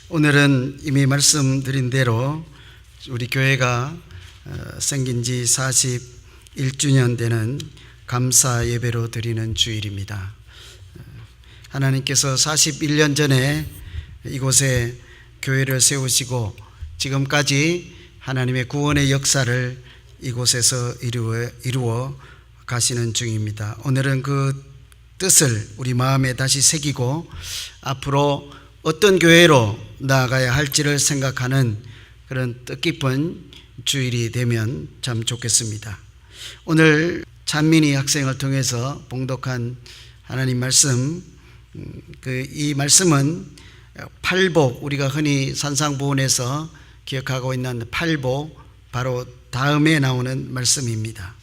오늘은 이미 말씀드린 대로 우리 교회가 생긴 지 41주년 되는 감사 예배로 드리는 주일입니다. 하나님께서 41년 전에 이곳에 교회를 세우시고 지금까지 하나님의 구원의 역사를 이곳에서 이루어 가시는 중입니다. 오늘은 그 뜻을 우리 마음에 다시 새기고 앞으로 어떤 교회로 나아가야 할지를 생각하는 그런 뜻깊은 주일이 되면 참 좋겠습니다. 오늘 찬민이 학생을 통해서 봉독한 하나님 말씀, 이 말씀은 팔복, 우리가 흔히 산상보훈에서 기억하고 있는 팔복 바로 다음에 나오는 말씀입니다.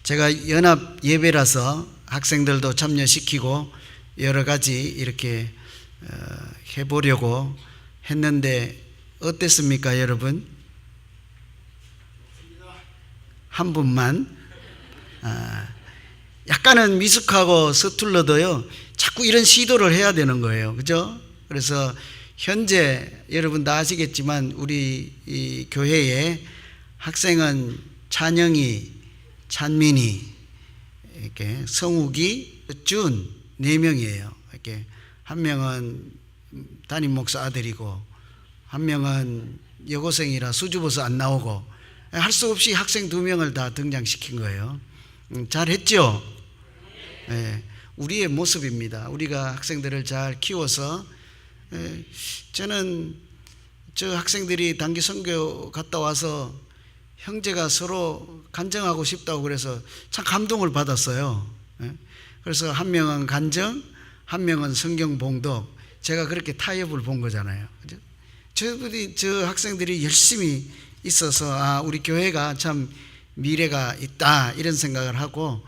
제가 연합 예배라서 학생들도 참여시키고 여러 가지 이렇게 해보려고 했는데 어땠습니까, 여러분? 한 분만? 약간은 미숙하고 서툴러도요, 자꾸 이런 시도를 해야 되는 거예요. 그죠? 그래서 현재 여러분 다 아시겠지만 우리 이 교회에 학생은 찬영이, 찬민이, 이렇게 성욱이, 준 4명이에요. 이렇게 한 명은 담임 목사 아들이고 한 명은 여고생이라 수주버스 안 나오고 할 수 없이 학생 2명을 다 등장시킨 거예요. 잘했죠? 네, 우리의 모습입니다. 우리가 학생들을 잘 키워서 저는 저 학생들이 단기 선교 갔다 와서 형제가 서로 간증하고 싶다고 그래서 참 감동을 받았어요. 그래서 한 명은 간증, 한 명은 성경 봉독, 제가 그렇게 타협을 본 거잖아요. 그죠? 저 학생들이 열심히 있어서 우리 교회가 참 미래가 있다 이런 생각을 하고,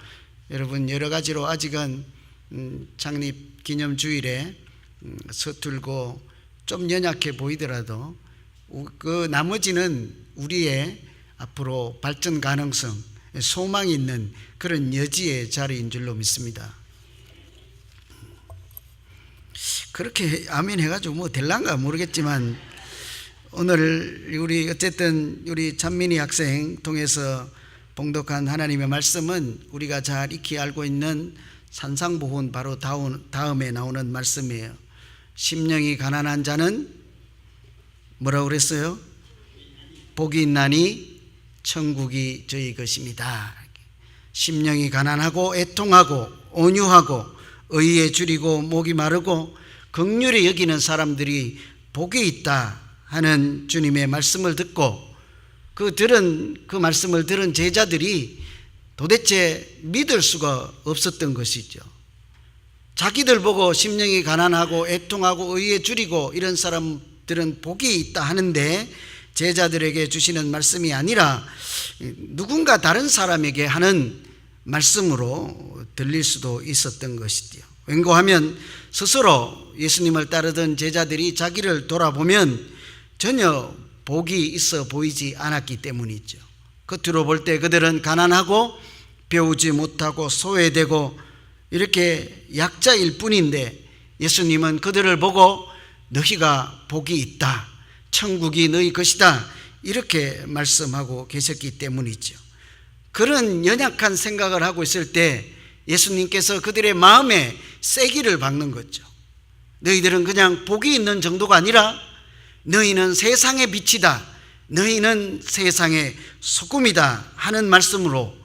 여러분 여러 가지로 아직은 창립 기념 주일에 서툴고 좀 연약해 보이더라도 그 나머지는 우리의 앞으로 발전 가능성, 소망이 있는 그런 여지의 자리인 줄로 믿습니다. 그렇게 아멘 해가지고 뭐 될란가 모르겠지만 오늘 우리 어쨌든 우리 찬민이 학생 통해서 봉독한 하나님의 말씀은 우리가 잘 익히 알고 있는 산상보훈 바로 다음에 나오는 말씀이에요. 심령이 가난한 자는 뭐라고 그랬어요? 복이 있나니 천국이 저희 것입니다. 심령이 가난하고 애통하고 온유하고 의에 줄이고 목이 마르고 긍휼히 여기는 사람들이 복이 있다 하는 주님의 말씀을 듣고 그 말씀을 들은 제자들이 도대체 믿을 수가 없었던 것이죠. 자기들 보고 심령이 가난하고 애통하고 의에 줄이고 이런 사람들은 복이 있다 하는데 제자들에게 주시는 말씀이 아니라 누군가 다른 사람에게 하는 말씀으로 들릴 수도 있었던 것이지요. 왠고하면 스스로 예수님을 따르던 제자들이 자기를 돌아보면 전혀 복이 있어 보이지 않았기 때문이죠. 겉으로 볼 때 그들은 가난하고 배우지 못하고 소외되고 이렇게 약자일 뿐인데 예수님은 그들을 보고 너희가 복이 있다, 천국이 너희 것이다 이렇게 말씀하고 계셨기 때문이죠. 그런 연약한 생각을 하고 있을 때 예수님께서 그들의 마음에 세기를 박는 거죠. 너희들은 그냥 복이 있는 정도가 아니라 너희는 세상의 빛이다, 너희는 세상의 소금이다 하는 말씀으로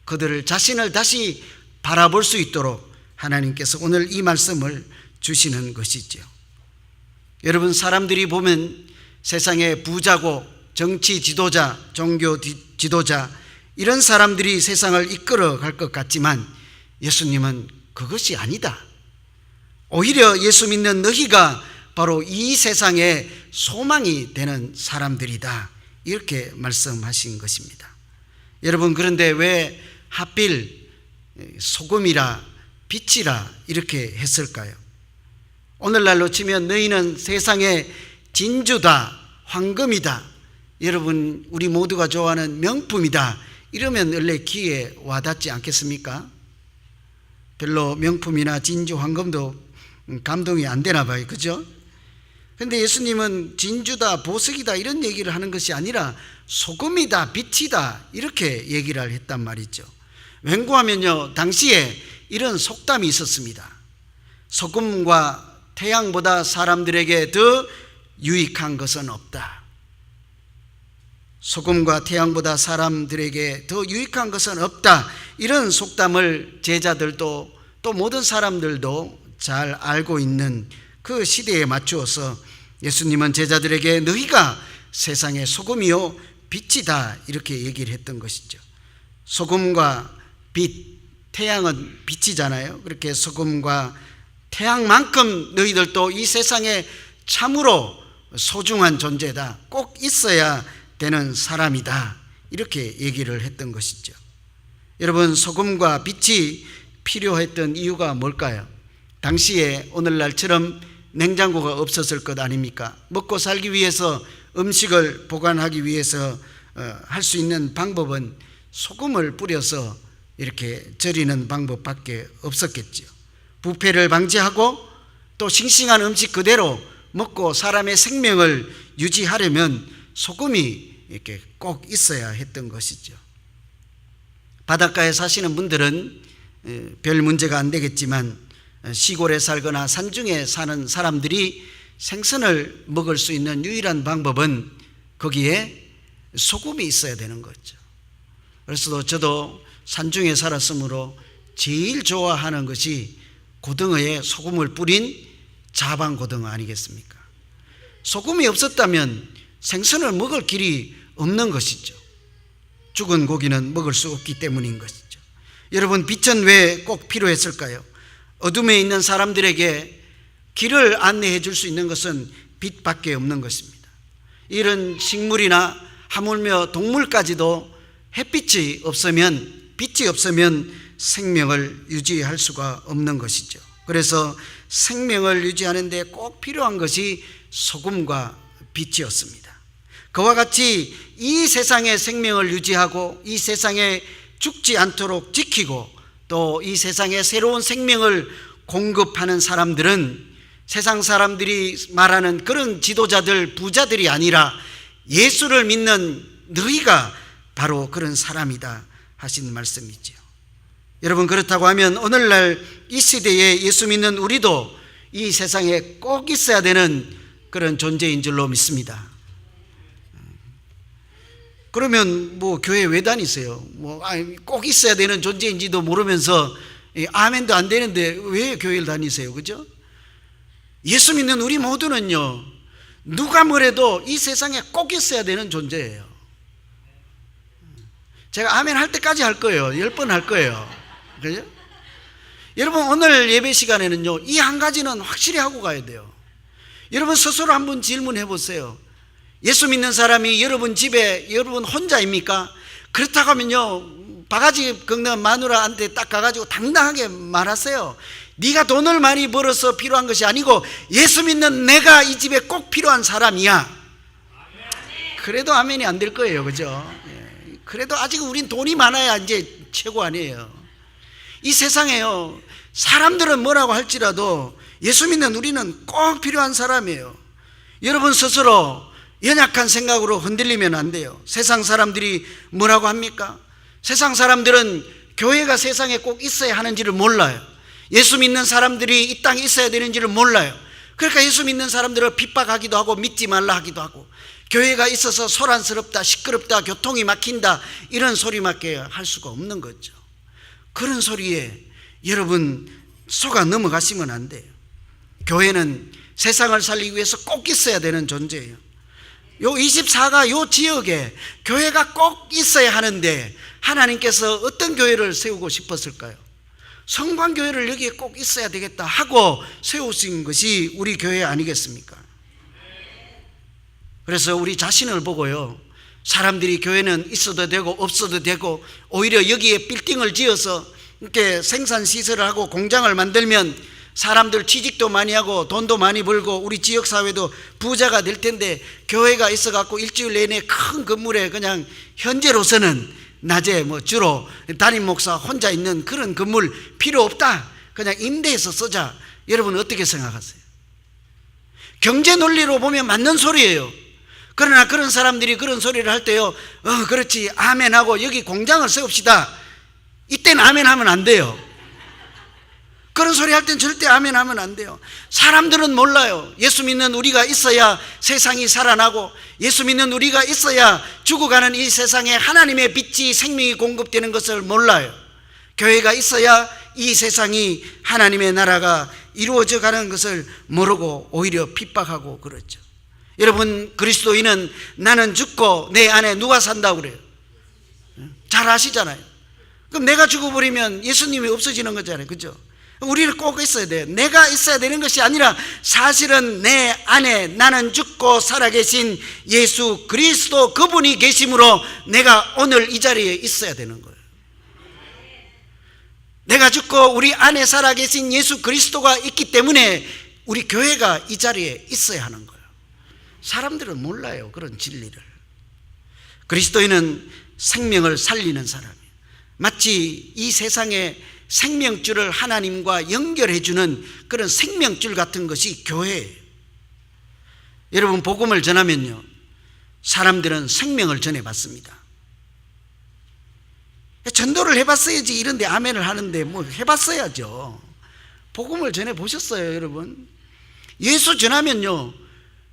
그들을 자신을 다시 바라볼 수 있도록 하나님께서 오늘 이 말씀을 주시는 것이죠. 여러분, 사람들이 보면 세상의 부자고 정치 지도자, 종교 지도자 이런 사람들이 세상을 이끌어 갈 것 같지만 예수님은 그것이 아니다. 오히려 예수 믿는 너희가 바로 이 세상의 소망이 되는 사람들이다 이렇게 말씀하신 것입니다. 여러분, 그런데 왜 하필 소금이라 빛이라 이렇게 했을까요? 오늘날로 치면 너희는 세상의 진주다, 황금이다, 여러분 우리 모두가 좋아하는 명품이다 이러면 원래 귀에 와닿지 않겠습니까? 별로 명품이나 진주, 황금도 감동이 안 되나 봐요. 그죠? 근데 예수님은 진주다, 보석이다 이런 얘기를 하는 것이 아니라 소금이다, 빛이다 이렇게 얘기를 했단 말이죠. 왠고하면요, 당시에 이런 속담이 있었습니다. 소금과 태양보다 사람들에게 더 유익한 것은 없다. 소금과 태양보다 사람들에게 더 유익한 것은 없다. 이런 속담을 제자들도 또 모든 사람들도 잘 알고 있는 그 시대에 맞추어서 예수님은 제자들에게 너희가 세상의 소금이요 빛이다 이렇게 얘기를 했던 것이죠. 소금과 빛, 태양은 빛이잖아요. 그렇게 소금과 태양만큼 너희들도 이 세상에 참으로 소중한 존재다, 꼭 있어야 되는 사람이다 이렇게 얘기를 했던 것이죠. 여러분, 소금과 빛이 필요했던 이유가 뭘까요? 당시에 오늘날처럼 냉장고가 없었을 것 아닙니까? 먹고 살기 위해서, 음식을 보관하기 위해서 할 수 있는 방법은 소금을 뿌려서 이렇게 절이는 방법밖에 없었겠죠. 부패를 방지하고 또 싱싱한 음식 그대로 먹고 사람의 생명을 유지하려면 소금이 이렇게 꼭 있어야 했던 것이죠. 바닷가에 사시는 분들은 별 문제가 안 되겠지만 시골에 살거나 산중에 사는 사람들이 생선을 먹을 수 있는 유일한 방법은 거기에 소금이 있어야 되는 거죠. 그래서 저도 산중에 살았으므로 제일 좋아하는 것이 고등어에 소금을 뿌린 자방고등어 아니겠습니까? 소금이 없었다면 생선을 먹을 길이 없는 것이죠. 죽은 고기는 먹을 수 없기 때문인 것이죠. 여러분, 빛은 왜 꼭 필요했을까요? 어둠에 있는 사람들에게 길을 안내해 줄 수 있는 것은 빛밖에 없는 것입니다. 이런 식물이나 하물며 동물까지도 햇빛이 없으면, 빛이 없으면 생명을 유지할 수가 없는 것이죠. 그래서 생명을 유지하는 데 꼭 필요한 것이 소금과 빛이었습니다. 그와 같이 이 세상의 생명을 유지하고 이 세상에 죽지 않도록 지키고 또 이 세상에 새로운 생명을 공급하는 사람들은 세상 사람들이 말하는 그런 지도자들, 부자들이 아니라 예수를 믿는 너희가 바로 그런 사람이다 하신 말씀이죠. 여러분, 그렇다고 하면 오늘날 이 시대에 예수 믿는 우리도 이 세상에 꼭 있어야 되는 그런 존재인 줄로 믿습니다. 그러면 뭐 교회 왜 다니세요? 꼭 있어야 되는 존재인지도 모르면서 아멘도 안 되는데 왜 교회를 다니세요? 그죠? 예수 믿는 우리 모두는요, 누가 뭐래도 이 세상에 꼭 있어야 되는 존재예요. 제가 아멘 할 때까지 할 거예요. 10번 할 거예요. 그죠? 여러분, 오늘 예배 시간에는요, 이 한 가지는 확실히 하고 가야 돼요. 여러분 스스로 한번 질문해 보세요. 예수 믿는 사람이 여러분 집에 여러분 혼자입니까? 그렇다고 하면요, 바가지 긁는 마누라한테 딱 가가지고 당당하게 말하세요. 네가 돈을 많이 벌어서 필요한 것이 아니고 예수 믿는 내가 이 집에 꼭 필요한 사람이야. 그래도 아멘이 안 될 거예요. 그죠? 그래도 아직 우린 돈이 많아야 이제 최고 아니에요. 이 세상에요, 사람들은 뭐라고 할지라도 예수 믿는 우리는 꼭 필요한 사람이에요. 여러분 스스로 연약한 생각으로 흔들리면 안 돼요. 세상 사람들이 뭐라고 합니까? 세상 사람들은 교회가 세상에 꼭 있어야 하는지를 몰라요. 예수 믿는 사람들이 이 땅에 있어야 되는지를 몰라요. 그러니까 예수 믿는 사람들을 핍박하기도 하고 믿지 말라 하기도 하고, 교회가 있어서 소란스럽다, 시끄럽다, 교통이 막힌다 이런 소리밖에 할 수가 없는 거죠. 그런 소리에 여러분 속아 넘어가시면 안 돼요. 교회는 세상을 살리기 위해서 꼭 있어야 되는 존재예요. 요 24가 요 지역에 교회가 꼭 있어야 하는데 하나님께서 어떤 교회를 세우고 싶었을까요? 성광교회를 여기에 꼭 있어야 되겠다 하고 세우신 것이 우리 교회 아니겠습니까? 그래서 우리 자신을 보고요, 사람들이 교회는 있어도 되고 없어도 되고 오히려 여기에 빌딩을 지어서 이렇게 생산시설을 하고 공장을 만들면 사람들 취직도 많이 하고 돈도 많이 벌고 우리 지역사회도 부자가 될 텐데, 교회가 있어갖고 일주일 내내 큰 건물에 그냥 현재로서는 낮에 주로 담임 목사 혼자 있는 그런 건물 필요 없다, 그냥 임대해서 쓰자. 여러분 어떻게 생각하세요? 경제 논리로 보면 맞는 소리예요. 그러나 그런 사람들이 그런 소리를 할 때요, 그렇지, 아멘 하고 여기 공장을 세웁시다, 이때는 아멘 하면 안 돼요. 그런 소리 할 땐 절대 아멘 하면 안 돼요. 사람들은 몰라요. 예수 믿는 우리가 있어야 세상이 살아나고, 예수 믿는 우리가 있어야 죽어가는 이 세상에 하나님의 빛이, 생명이 공급되는 것을 몰라요. 교회가 있어야 이 세상이, 하나님의 나라가 이루어져 가는 것을 모르고 오히려 핍박하고 그렇죠. 여러분, 그리스도인은 나는 죽고 내 안에 누가 산다고 그래요? 잘 아시잖아요. 그럼 내가 죽어버리면 예수님이 없어지는 거잖아요. 그죠? 우리는 꼭 있어야 돼요. 내가 있어야 되는 것이 아니라 사실은 내 안에 나는 죽고 살아계신 예수 그리스도, 그분이 계심으로 내가 오늘 이 자리에 있어야 되는 거예요. 내가 죽고 우리 안에 살아계신 예수 그리스도가 있기 때문에 우리 교회가 이 자리에 있어야 하는 거예요. 사람들은 몰라요, 그런 진리를. 그리스도인은 생명을 살리는 사람이에요. 마치 이 세상에 생명줄을 하나님과 연결해주는 그런 생명줄 같은 것이 교회예요. 여러분, 복음을 전하면요, 사람들은 생명을 전해받습니다. 전도를 해봤어야지 이런데 아멘을 하는데 뭐 해봤어야죠. 복음을 전해보셨어요, 여러분? 예수 전하면요,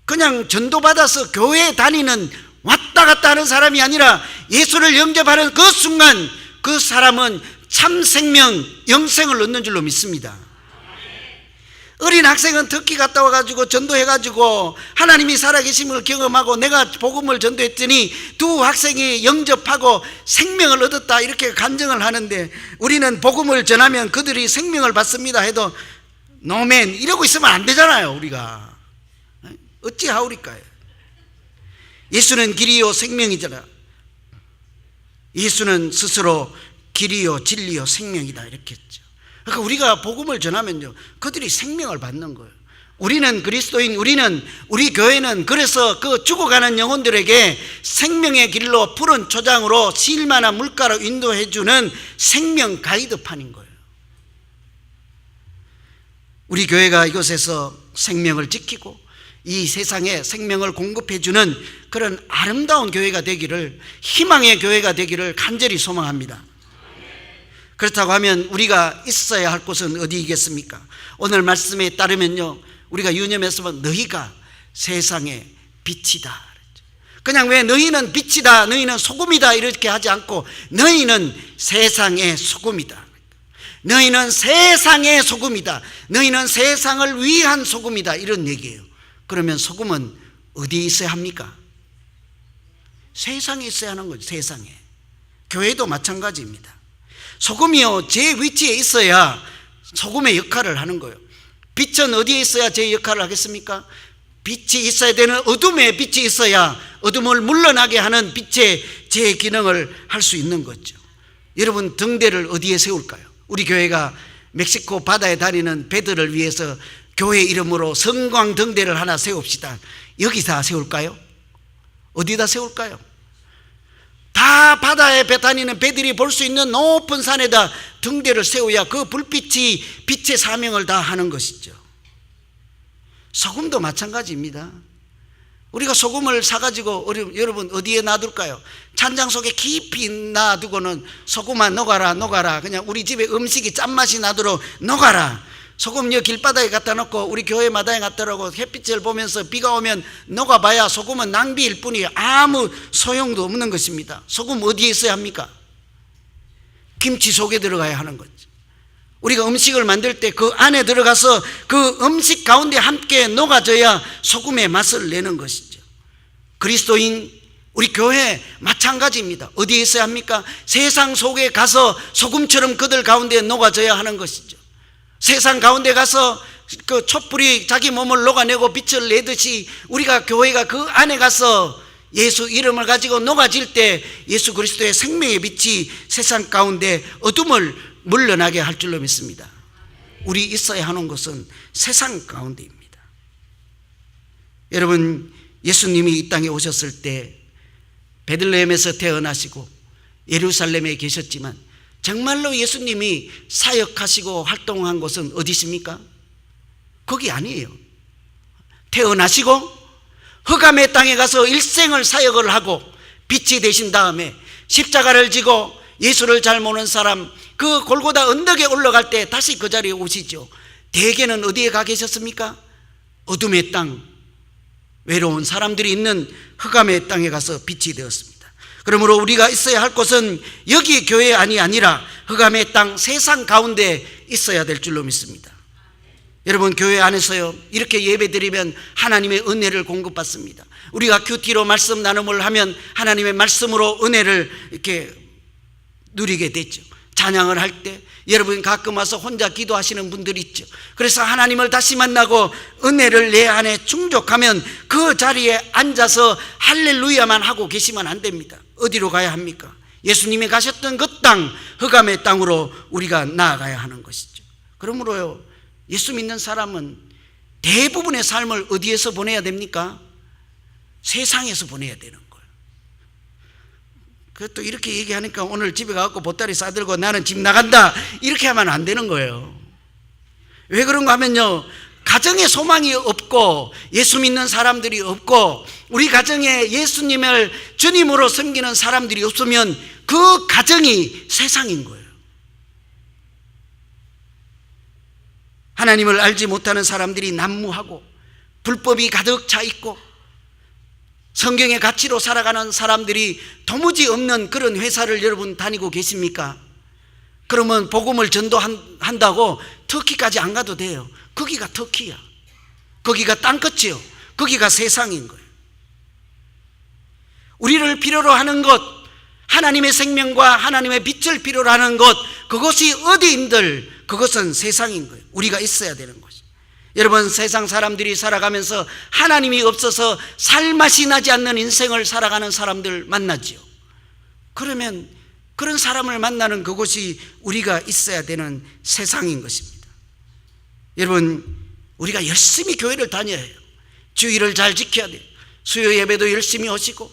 그냥 전도받아서 교회에 다니는 왔다 갔다 하는 사람이 아니라 예수를 영접하는 그 순간 그 사람은 참 생명, 영생을 얻는 줄로 믿습니다. 어린 학생은 터키 갔다 와가지고 전도해가지고 하나님이 살아계심을 경험하고 내가 복음을 전도했더니 두 학생이 영접하고 생명을 얻었다, 이렇게 간증을 하는데, 우리는 복음을 전하면 그들이 생명을 받습니다 해도 노멘 이러고 있으면 안 되잖아요. 우리가 어찌하오리까요? 예수는 길이요 생명이잖아. 예수는 스스로 길이요 진리요 생명이다, 이렇게 했죠. 그러니까 우리가 복음을 전하면요, 그들이 생명을 받는 거예요. 우리는 그리스도인, 우리 교회는 그래서 그 죽어가는 영혼들에게 생명의 길로 푸른 초장으로 실만한 물가로 인도해주는 생명 가이드판인 거예요. 우리 교회가 이곳에서 생명을 지키고 이 세상에 생명을 공급해주는 그런 아름다운 교회가 되기를, 희망의 교회가 되기를 간절히 소망합니다. 그렇다고 하면 우리가 있어야 할 곳은 어디이겠습니까? 오늘 말씀에 따르면요, 우리가 유념해서 너희가 세상의 빛이다. 그냥 왜 너희는 빛이다, 너희는 소금이다 이렇게 하지 않고 너희는 세상의 소금이다. 너희는 세상의 소금이다. 너희는 세상을 위한 소금이다, 이런 얘기예요. 그러면 소금은 어디에 있어야 합니까? 세상에 있어야 하는 거죠. 세상에. 교회도 마찬가지입니다. 소금이요, 제 위치에 있어야 소금의 역할을 하는 거예요. 빛은 어디에 있어야 제 역할을 하겠습니까? 빛이 있어야 되는, 어둠에 빛이 있어야 어둠을 물러나게 하는 빛의 제 기능을 할 수 있는 거죠. 여러분, 등대를 어디에 세울까요? 우리 교회가 멕시코 바다에 다니는 배들을 위해서 교회 이름으로 성광 등대를 하나 세웁시다. 여기다 세울까요? 어디다 세울까요? 다 바다에 배 다니는 배들이 볼 수 있는 높은 산에다 등대를 세워야 그 불빛이 빛의 사명을 다 하는 것이죠. 소금도 마찬가지입니다. 우리가 소금을 사가지고 여러분 어디에 놔둘까요? 찬장 속에 깊이 놔두고는 소금아 녹아라, 그냥 우리 집에 음식이 짠맛이 나도록 녹아라. 소금요, 길바닥에 갖다 놓고 우리 교회 마당에 갖다 놓고 햇빛을 보면서 비가 오면 녹아봐야 소금은 낭비일 뿐이에요. 아무 소용도 없는 것입니다. 소금 어디에 있어야 합니까? 김치 속에 들어가야 하는 거죠. 우리가 음식을 만들 때 그 안에 들어가서 그 음식 가운데 함께 녹아져야 소금의 맛을 내는 것이죠. 그리스도인 우리 교회 마찬가지입니다. 어디에 있어야 합니까? 세상 속에 가서 소금처럼 그들 가운데 녹아져야 하는 것이죠. 세상 가운데 가서 그 촛불이 자기 몸을 녹아내고 빛을 내듯이 우리가 교회가 그 안에 가서 예수 이름을 가지고 녹아질 때 예수 그리스도의 생명의 빛이 세상 가운데 어둠을 물러나게 할 줄로 믿습니다. 우리 있어야 하는 것은 세상 가운데입니다. 여러분, 예수님이 이 땅에 오셨을 때 베들레헴에서 태어나시고 예루살렘에 계셨지만 정말로 예수님이 사역하시고 활동한 곳은 어디십니까? 거기 아니에요. 태어나시고 흑암의 땅에 가서 일생을 사역을 하고 빛이 되신 다음에 십자가를 지고 예수를 잘 모르는 사람 그 골고다 언덕에 올라갈 때 다시 그 자리에 오시죠. 대개는 어디에 가 계셨습니까? 어둠의 땅, 외로운 사람들이 있는 흑암의 땅에 가서 빛이 되었습니다. 그러므로 우리가 있어야 할 곳은 여기 교회 안이 아니라 흑암의 땅 세상 가운데 있어야 될 줄로 믿습니다. 여러분, 교회 안에서요 이렇게 예배드리면 하나님의 은혜를 공급받습니다. 우리가 큐티로 말씀 나눔을 하면 하나님의 말씀으로 은혜를 이렇게 누리게 되죠. 찬양을 할 때 여러분 가끔 와서 혼자 기도하시는 분들이 있죠. 그래서 하나님을 다시 만나고 은혜를 내 안에 충족하면 그 자리에 앉아서 할렐루야만 하고 계시면 안 됩니다. 어디로 가야 합니까? 예수님이 가셨던 그 땅, 흑암의 땅으로 우리가 나아가야 하는 것이죠. 그러므로요 예수 믿는 사람은 대부분의 삶을 어디에서 보내야 됩니까? 세상에서 보내야 되는 거예요. 그것도 이렇게 얘기하니까 오늘 집에 가서 보따리 싸들고 나는 집 나간다 이렇게 하면 안 되는 거예요. 왜 그런가 하면요 가정에 소망이 없고 예수 믿는 사람들이 없고 우리 가정에 예수님을 주님으로 섬기는 사람들이 없으면 그 가정이 세상인 거예요. 하나님을 알지 못하는 사람들이 난무하고 불법이 가득 차 있고 성경의 가치로 살아가는 사람들이 도무지 없는 그런 회사를 여러분 다니고 계십니까? 그러면 복음을 전도한다고 터키까지 안 가도 돼요. 거기가 터키야. 거기가 땅끝이요. 거기가 세상인 거예요. 우리를 필요로 하는 것, 하나님의 생명과 하나님의 빛을 필요로 하는 것, 그것이 어디인들 그것은 세상인 거예요. 우리가 있어야 되는 것이. 여러분, 세상 사람들이 살아가면서 하나님이 없어서 살맛이 나지 않는 인생을 살아가는 사람들 만나지요. 그러면 그런 사람을 만나는 그곳이 우리가 있어야 되는 세상인 것입니다. 여러분, 우리가 열심히 교회를 다녀야 해요. 주일을 잘 지켜야 돼요. 수요 예배도 열심히 오시고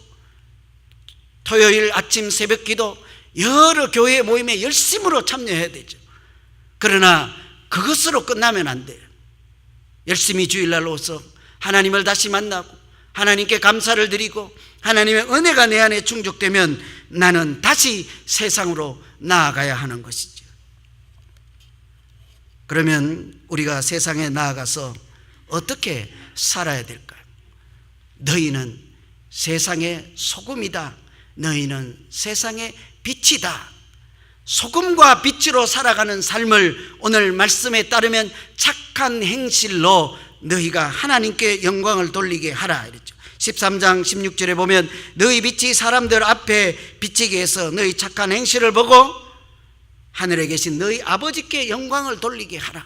토요일 아침 새벽 기도 여러 교회 모임에 열심으로 참여해야 되죠. 그러나 그것으로 끝나면 안 돼요. 열심히 주일날 오서 하나님을 다시 만나고 하나님께 감사를 드리고 하나님의 은혜가 내 안에 충족되면 나는 다시 세상으로 나아가야 하는 것이죠. 그러면 우리가 세상에 나아가서 어떻게 살아야 될까요? 너희는 세상의 소금이다. 너희는 세상의 빛이다. 소금과 빛으로 살아가는 삶을 오늘 말씀에 따르면 착한 행실로 너희가 하나님께 영광을 돌리게 하라 이랬죠. 13장 16절에 보면 너희 빛이 사람들 앞에 비치게 해서 너희 착한 행실을 보고 하늘에 계신 너희 아버지께 영광을 돌리게 하라.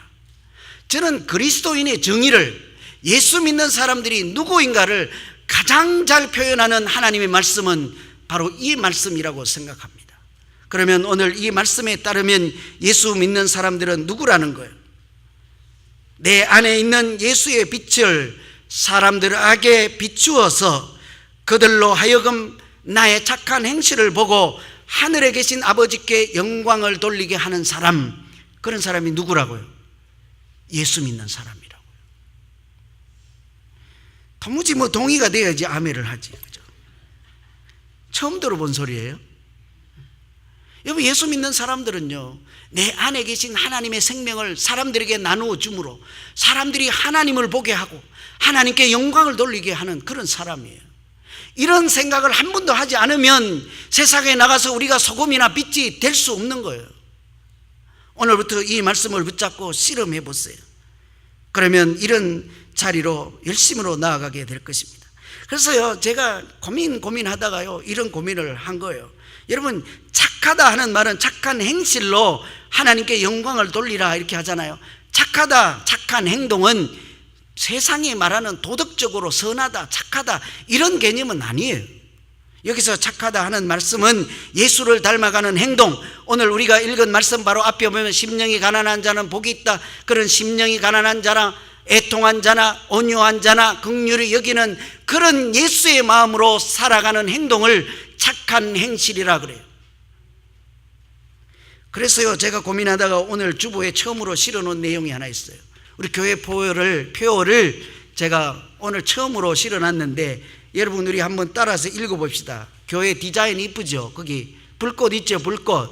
저는 그리스도인의 정의를, 예수 믿는 사람들이 누구인가를 가장 잘 표현하는 하나님의 말씀은 바로 이 말씀이라고 생각합니다. 그러면 오늘 이 말씀에 따르면 예수 믿는 사람들은 누구라는 거예요? 내 안에 있는 예수의 빛을 사람들에게 비추어서 그들로 하여금 나의 착한 행실을 보고 하늘에 계신 아버지께 영광을 돌리게 하는 사람, 그런 사람이 누구라고요? 예수 믿는 사람이라고요. 도무지 동의가 돼야지 아멘을 하지. 그죠? 처음 들어본 소리예요. 여러분, 예수 믿는 사람들은요 내 안에 계신 하나님의 생명을 사람들에게 나누어 줌으로 사람들이 하나님을 보게 하고 하나님께 영광을 돌리게 하는 그런 사람이에요. 이런 생각을 한 번도 하지 않으면 세상에 나가서 우리가 소금이나 빛이 될 수 없는 거예요. 오늘부터 이 말씀을 붙잡고 실험해 보세요. 그러면 이런 자리로 열심으로 나아가게 될 것입니다. 그래서요 제가 고민하다가요 이런 고민을 한 거예요. 여러분, 착하다 하는 말은 착한 행실로 하나님께 영광을 돌리라 이렇게 하잖아요. 착하다, 착한 행동은 세상이 말하는 도덕적으로 선하다, 착하다 이런 개념은 아니에요. 여기서 착하다 하는 말씀은 예수를 닮아가는 행동, 오늘 우리가 읽은 말씀 바로 앞에 보면 심령이 가난한 자는 복이 있다. 그런 심령이 가난한 자나 애통한 자나 온유한 자나 긍휼히 여기는 그런 예수의 마음으로 살아가는 행동을 착한 행실이라 그래요. 그래서요 제가 고민하다가 오늘 주보에 처음으로 실어놓은 내용이 하나 있어요. 우리 교회 표어를 제가 오늘 처음으로 실어놨는데 여러분 우리 한번 따라서 읽어봅시다. 교회 디자인 이쁘죠? 거기 불꽃 있죠? 불꽃.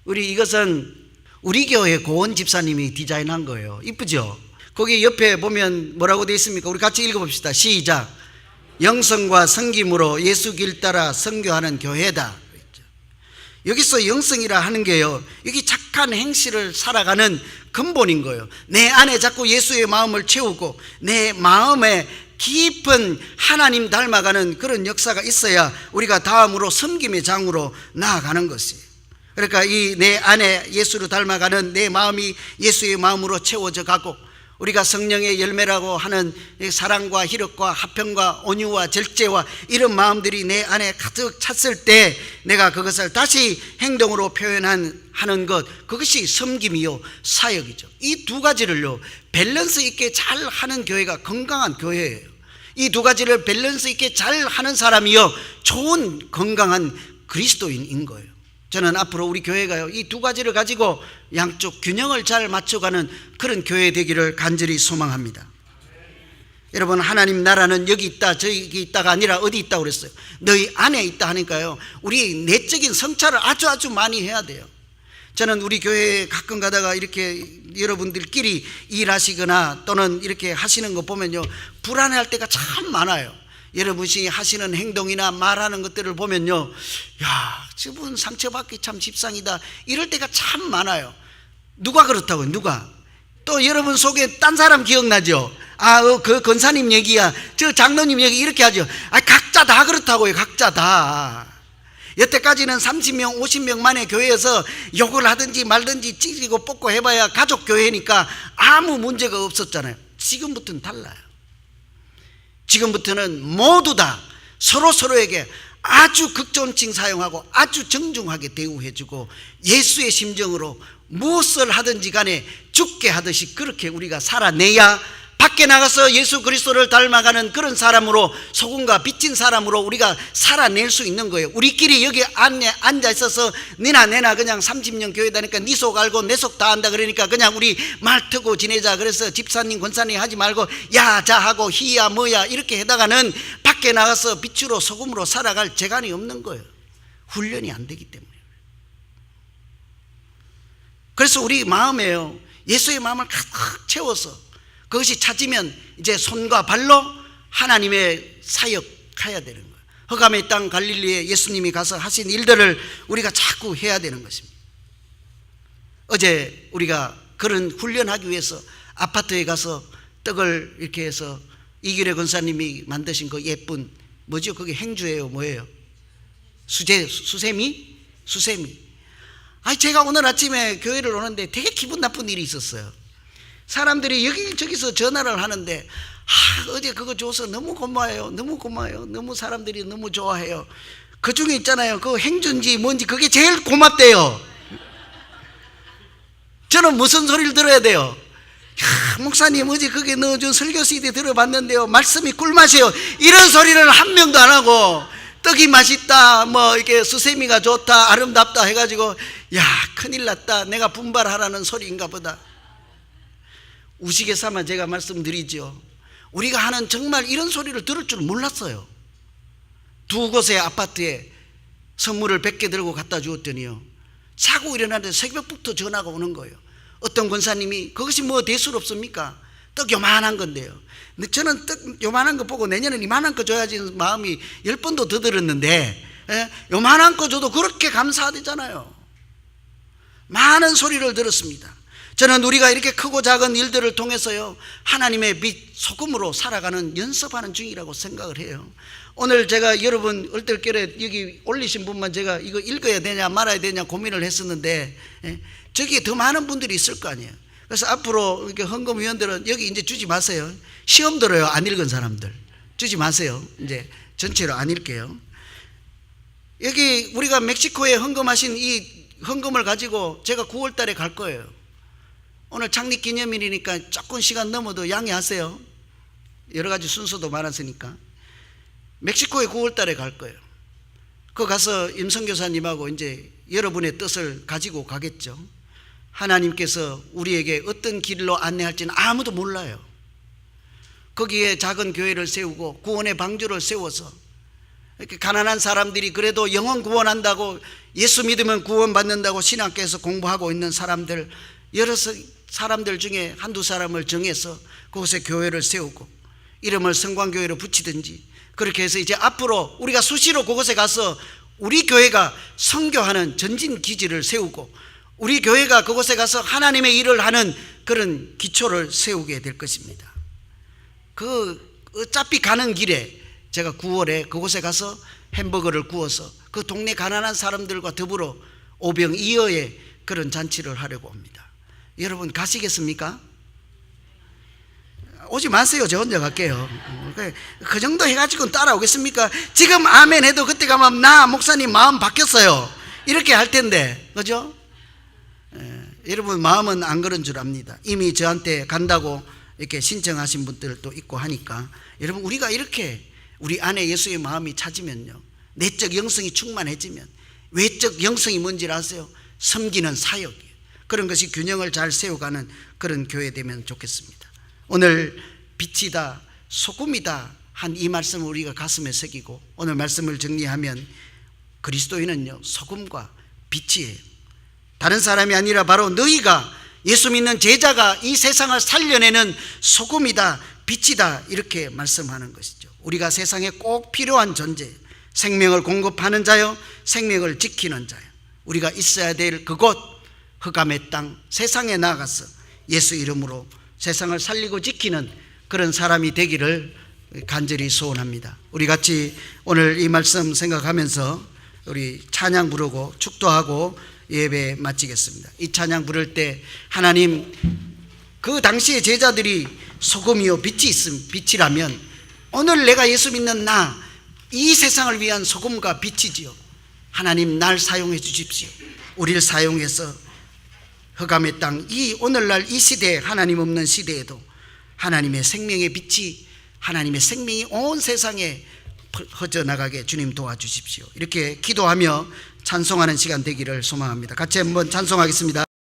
우리 이것은 우리 교회 고원 집사님이 디자인한 거예요. 이쁘죠? 거기 옆에 보면 뭐라고 되어 있습니까? 우리 같이 읽어봅시다. 시작. 영성과 섬김으로 예수 길 따라 선교하는 교회다. 여기서 영성이라 하는 게요, 여기 착한 행실을 살아가는 근본인 거예요. 내 안에 자꾸 예수의 마음을 채우고 내 마음에 깊은 하나님 닮아가는 그런 역사가 있어야 우리가 다음으로 섬김의 장으로 나아가는 것이에요. 그러니까 이 내 안에 예수를 닮아가는 내 마음이 예수의 마음으로 채워져 가고, 우리가 성령의 열매라고 하는 사랑과 희력과 화평과 온유와 절제와 이런 마음들이 내 안에 가득 찼을 때 내가 그것을 다시 행동으로 표현하는 것, 그것이 섬김이요 사역이죠. 이 두 가지를요 밸런스 있게 잘 하는 교회가 건강한 교회예요. 이 두 가지를 밸런스 있게 잘 하는 사람이요 좋은 건강한 그리스도인인 거예요. 저는 앞으로 우리 교회가요 이 두 가지를 가지고 양쪽 균형을 잘 맞춰가는 그런 교회 되기를 간절히 소망합니다. 여러분, 하나님 나라는 여기 있다 저기 있다가 아니라 어디 있다고 그랬어요? 너희 안에 있다 하니까요 우리 내적인 성찰을 아주 많이 해야 돼요. 저는 우리 교회에 가끔 가다가 이렇게 여러분들끼리 일하시거나 또는 이렇게 하시는 거 보면요 불안해할 때가 참 많아요. 여러분이 하시는 행동이나 말하는 것들을 보면요, 야, 저분 상처받기 참 집상이다 이럴 때가 참 많아요. 누가 그렇다고요? 누가? 또 여러분 속에 딴 사람 기억나죠? 그 권사님 얘기야, 저 장로님 얘기 이렇게 하죠. 각자 다 그렇다고요. 각자 다. 여태까지는 30명 50명만의 교회에서 욕을 하든지 말든지 찢고 뽑고 해봐야 가족 교회니까 아무 문제가 없었잖아요. 지금부터는 달라요. 지금부터는 모두 다 서로에게 아주 극존칭 사용하고 아주 정중하게 대우해주고 예수의 심정으로 무엇을 하든지 간에 죽게 하듯이 그렇게 우리가 살아내야 밖에 나가서 예수 그리스도를 닮아가는 그런 사람으로, 소금과 빛인 사람으로 우리가 살아낼 수 있는 거예요. 우리끼리 여기 앉아 있어서 니나 내나 그냥 30년 교회 다니까 니 속 알고 내 속 다 안다 그러니까 그냥 우리 말 트고 지내자, 그래서 집사님 권사님 하지 말고 야자 하고 희야 뭐야 이렇게 해다가는 밖에 나가서 빛으로 소금으로 살아갈 재간이 없는 거예요. 훈련이 안 되기 때문에. 그래서 우리 마음에요 예수의 마음을 가득 채워서 그것이 찾으면 이제 손과 발로 하나님의 사역해야 되는 거예요. 흑암의 땅 갈릴리에 예수님이 가서 하신 일들을 우리가 자꾸 해야 되는 것입니다. 어제 우리가 그런 훈련하기 위해서 아파트에 가서 떡을 이렇게 해서 이규래 권사님이 만드신 그 예쁜 뭐죠? 그게 행주예요? 뭐예요? 수세미? 제가 오늘 아침에 교회를 오는데 되게 기분 나쁜 일이 있었어요. 사람들이 여기저기서 전화를 하는데 어제 그거 줘서 너무 고마워요. 너무 사람들이 너무 좋아해요. 그 중에 있잖아요 그 행주인지 뭔지 그게 제일 고맙대요. 저는 무슨 소리를 들어야 돼요? 목사님 어제 그게 넣어준 설교 CD 들어봤는데요 말씀이 꿀맛이에요. 이런 소리를 한 명도 안 하고 떡이 맛있다 뭐 이렇게 수세미가 좋다 아름답다 해가지고 야 큰일 났다 내가 분발하라는 소리인가 보다. 우스갯소리 제가 말씀드리죠. 우리가 하는 정말 이런 소리를 들을 줄 몰랐어요. 두 곳의 아파트에 선물을 100개 들고 갖다 주었더니요 자고 일어나는데 새벽부터 전화가 오는 거예요. 어떤 권사님이 그것이 뭐 대수롭습니까? 떡 요만한 건데요. 근데 저는 떡 요만한 거 보고 내년엔 이만한 거 줘야지 마음이 10번도 더 들었는데 요만한 거 줘도 그렇게 감사하대잖아요. 많은 소리를 들었습니다. 저는 우리가 이렇게 크고 작은 일들을 통해서요 하나님의 빛 소금으로 살아가는 연습하는 중이라고 생각을 해요. 오늘 제가 여러분 얼떨결에 여기 올리신 분만 제가 이거 읽어야 되냐 말아야 되냐 고민을 했었는데 저기에 더 많은 분들이 있을 거 아니에요. 그래서 앞으로 이렇게 헌금위원들은 여기 이제 주지 마세요. 시험 들어요. 안 읽은 사람들 주지 마세요. 이제 전체로 안 읽게요. 여기 우리가 멕시코에 헌금하신 이 헌금을 가지고 제가 9월 달에 갈 거예요. 오늘 창립 기념일이니까 조금 시간 넘어도 양해하세요. 여러 가지 순서도 많았으니까. 멕시코에 9월 달에 갈 거예요. 그 가서 임성교사님하고 이제 여러분의 뜻을 가지고 가겠죠. 하나님께서 우리에게 어떤 길로 안내할지는 아무도 몰라요. 거기에 작은 교회를 세우고 구원의 방주를 세워서 이렇게 가난한 사람들이 그래도 영혼 구원한다고, 예수 믿으면 구원받는다고 신학교에서 공부하고 있는 사람들, 여러 사람들 중에 한두 사람을 정해서 그곳에 교회를 세우고 이름을 성광교회로 붙이든지, 그렇게 해서 이제 앞으로 우리가 수시로 그곳에 가서 우리 교회가 선교하는 전진 기지를 세우고 우리 교회가 그곳에 가서 하나님의 일을 하는 그런 기초를 세우게 될 것입니다. 그 어차피 가는 길에 제가 9월에 그곳에 가서 햄버거를 구워서 그 동네 가난한 사람들과 더불어 오병이어의 그런 잔치를 하려고 합니다. 여러분 가시겠습니까? 오지 마세요. 저 혼자 갈게요. 그 정도 해가지고 따라오겠습니까? 지금 아멘 해도 그때 가면 나 목사님 마음 바뀌었어요 이렇게 할 텐데, 그죠? 여러분 마음은 안 그런 줄 압니다. 이미 저한테 간다고 이렇게 신청하신 분들도 있고 하니까, 여러분 우리가 이렇게 우리 안에 예수의 마음이 찾으면요, 내적 영성이 충만해지면, 외적 영성이 뭔지 아세요? 섬기는 사역이에요. 그런 것이 균형을 잘 세워가는 그런 교회 되면 좋겠습니다. 오늘 빛이다 소금이다 한 이 말씀을 우리가 가슴에 새기고 오늘 말씀을 정리하면, 그리스도인은요 소금과 빛이에요. 다른 사람이 아니라 바로 너희가, 예수 믿는 제자가 이 세상을 살려내는 소금이다 빛이다 이렇게 말씀하는 것이죠. 우리가 세상에 꼭 필요한 존재, 생명을 공급하는 자요 생명을 지키는 자요. 우리가 있어야 될 그곳, 흑암의 땅, 세상에 나가서 예수 이름으로 세상을 살리고 지키는 그런 사람이 되기를 간절히 소원합니다. 우리 같이 오늘 이 말씀 생각하면서 우리 찬양 부르고 축도하고 예배 마치겠습니다. 이 찬양 부를 때 하나님, 그 당시의 제자들이 소금이요 빛이라면 오늘 내가 예수 믿는 나, 이 세상을 위한 소금과 빛이지요. 하나님 날 사용해 주십시오. 우리를 사용해서 흑암의 땅, 이 오늘날 이 시대에, 하나님 없는 시대에도 하나님의 생명의 빛이, 하나님의 생명이 온 세상에 퍼져나가게 주님 도와주십시오. 이렇게 기도하며 찬송하는 시간 되기를 소망합니다. 같이 한번 찬송하겠습니다.